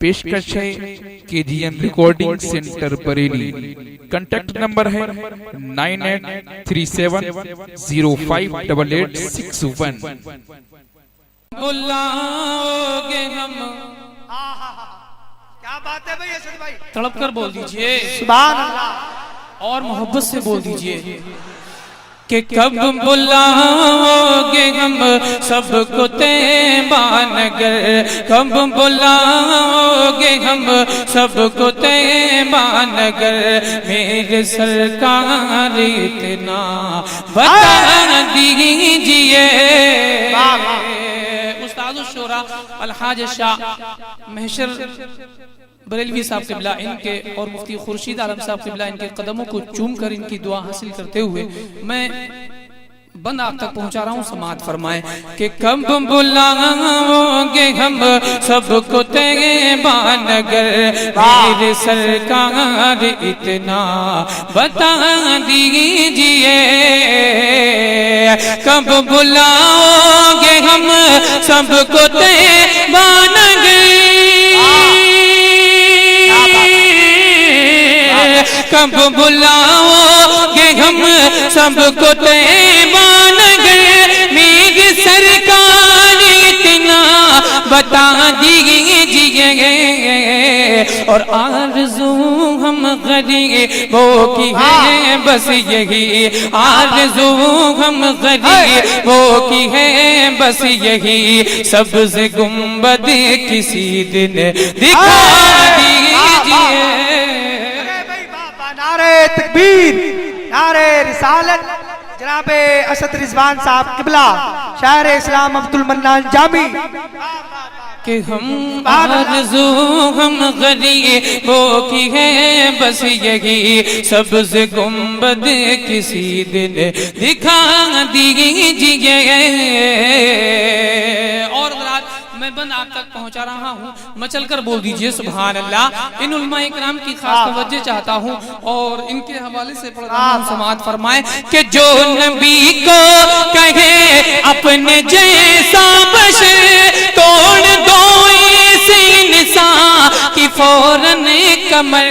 पेशकश है KGN recording centre Bareilly. Contact number है 9837058861। बुलाओगे हम, क्या बात है भाई असद भाई, तड़प कर बोल दीजिए सुभान अल्लाह, और मोहब्बत से बोल दीजिए कि कब बुलाओगे हम सबको तैबा नगर, कब बुलाओगे हम सबको तैबा नगर, मेरे सरकार इतना बता दीजिए। उस्ताद शुरा अलहाज शाह महशर बरेलवी साहब क़िबला इनके और मुफ्ती खुर्शीद आलम साहब क़िबला इनके कदमों को चूम कर इनकी दुआ हासिल करते हुए मैं बंद आप तक पहुंचा रहा हूं। समाअत फरमाए कि कब बुलाओगे हम सबको तैबा नगर, मेरे सरकार इतना बता दीजिए। कब बुलाओगे हम सबको तैबा नगर, कब बुलाओगे हम सबको तैबा नगर, मेरी सरकार इतना बता दीजिए। और आरज़ू हम गरीबों की है बस यही, आरज़ू हम गरीबों की है बस यही, सब्ज़ गुंबद किसी दिन दिखा दीजिए। नारे तकबीर, नारे रिसालत, जनाबे असद रिजवान साहब क़िबला शायर इस्लाम अब्दुल मन्नान जामी कि हम आरज़ू हम गरीबों की है बस यही, सब्ज़ गुंबद किसी दिन दिखा दीजिए। और मैं बंद आप तक पहुंचा रहा हूं, मचल कर बोल दीजिए सुभान अल्लाह। इन उलमा इकराम की खास तवज्जो चाहता हूं और इनके हवाले से पढ़ रहा हूं। समाअत फरमाए कि जो नबी को कहे अपने जैसा बशर, तोड़ दो इस इंसान की फौरन कमर।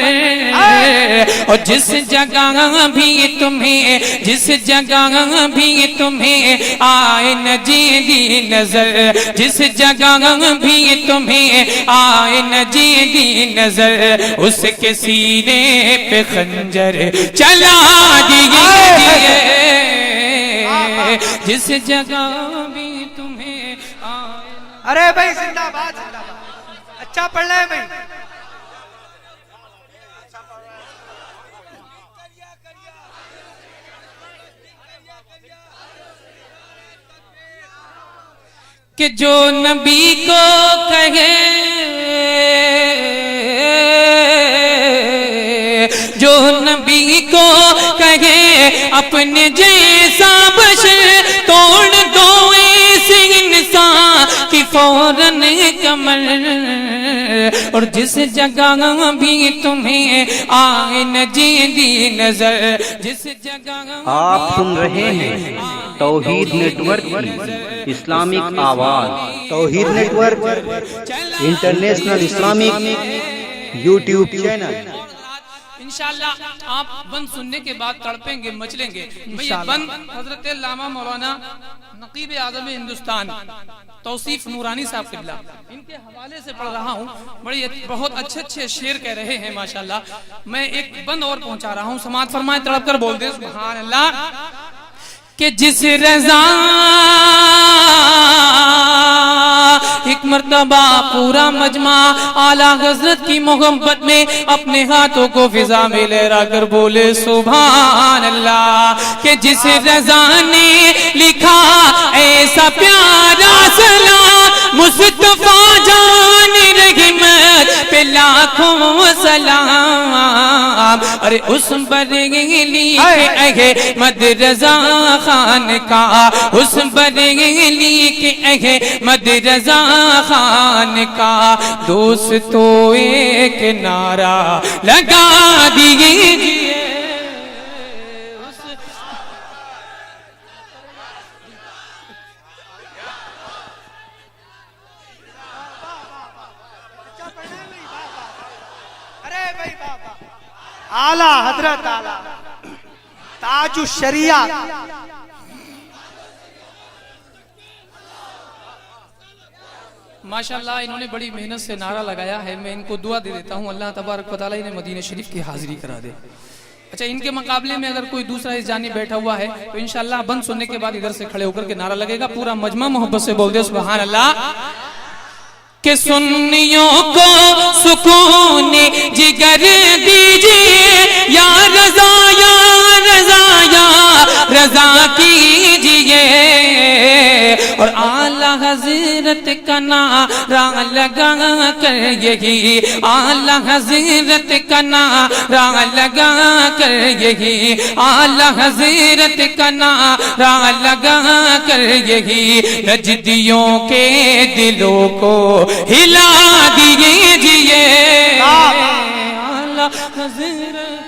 और जिस जगह भी तुम्हें, जिस जगह भी तुम्हें आए नजीदी नजर, जिस जगह भी तुम्हें आए नजीदी नजर, उसके सीने पे खंजर चला दीजिए। जिस जगह भी तुम्हें आए, अरे भाई जिंदाबाद जिंदाबाद, अच्छा पढ़ रहे हैं भाई। कि जो नबी को कहे, जो नबी को कहे अपने जैसा बशर, तोड़ दो इस इंसान की फौरन कमर। और जिस जगह भी तुम्हें आए नजीदी नजर, जिस जगह आप सुन रहे हैं तौहीद नेटवर्क की इस्लामिक आवाज, Tauheed network international Islamic YouTube channel. इंशाअल्लाह आप बंद सुनने के बाद तड़पेंगे, मचलेंगे। ये बंद हजरत लामा मौलाना नकीब आज़म हिंदुस्तान तौसीफ नूरानी साहब क़िबला इनके हवाले से पढ़ रहा हूँ। बड़ी बहुत अच्छे अच्छे शेर कह रहे हैं माशाअल्लाह। मैं एक बंद और पहुंचा रहा हूँ। समाअत फरमाए, तड़प कर बोल दे सुभान अल्लाह। कि जिस रज़ा एक मर्तबा पूरा मजमा आला हजरत की मोहब्बत में अपने हाथों को फिजा में लहरा कर बोले सुभान अल्लाह। कि जिस रज़ा ने लिखा ऐसा प्यारा सलाम, मुस्तफा जान रहमत पे लाखों सलाम। अरे उस बरेली के अहमद रज़ा खान का, उस बरेली के अहमद रज़ा खान का दोस्तों एक नारा लगा दीजिए। भाई बाबा आला हजरत आला ताजु शरिया। माशाल्लाह इन्होंने बड़ी मेहनत से नारा लगाया है। मैं इनको दुआ दे देता हूँ अल्लाह तबारक व तआला इन्हें मदीना शरीफ की हाजिरी करा दे। अच्छा, इनके मुकाबले में अगर कोई दूसरा इस जानी बैठा हुआ है तो इंशाल्लाह बंद सुनने के बाद इधर से खड़े होकर के नारा लगेगा। पूरा मजमा मोहब्बत से बोल दे सुभान अल्लाह। कि सुन्नियों को सुकून जिगर दीजिए या रज़ा या रज़ा या रज़ा कीजिए और आला हज़रत का नारा लगा कर यही आला हज़रत का नारा लगा कर यही आला हज़रत का नारा लगा कर यही नजदियों के दिलों को हिला दीजिए आला हज़रत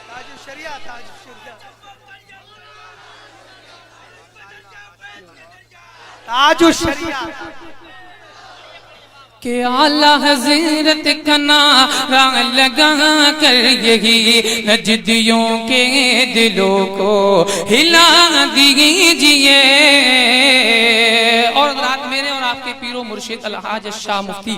ताजु शरिया ताजु शरिया ताजु शरिया के आला हज़रत का नारा लगा कर यही नजदियों के दिलों को हिला दीजिए। और रात मेरे और आपके पीरो मुर्शिद अलहाज शाह मुफ्ती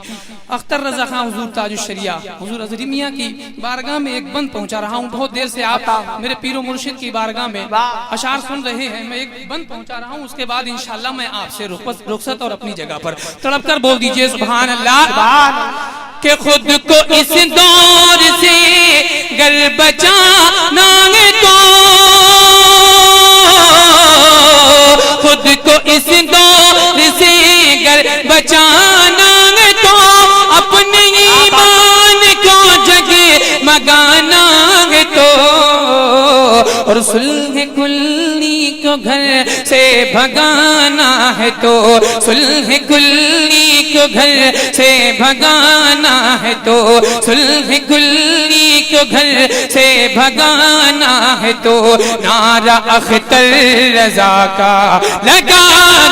अख्तर रजा खान हुजूर ताजुश शरिया हुजूर हज़रत मियां की बारगाह में एक बंद पहुंचा रहा हूं। बहुत देर से आप मेरे पीरो मुर्शिद की बारगाह में अशार सुन रहे हैं। मैं एक बंद पहुंचा रहा हूं, उसके बाद इंशाल्लाह मैं आपसे रुखसत और अपनी जगह पर तड़प कर बोल दीजिए सुभान अल्लाह। के खुद को इस दौर से गर बचाना है तो खुद को इस दौर से गर बचाना है तो अपने ईमान को जगे मगाना है तो और सुल्ह कुल्ली को घर से भगाना है तो सुल्ह कुल्ली को घर से भगाना है तो सुल्ह कुल्ली को घर से भगाना है तो नारा अख्तर रजा का लगा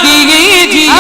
दीजिए।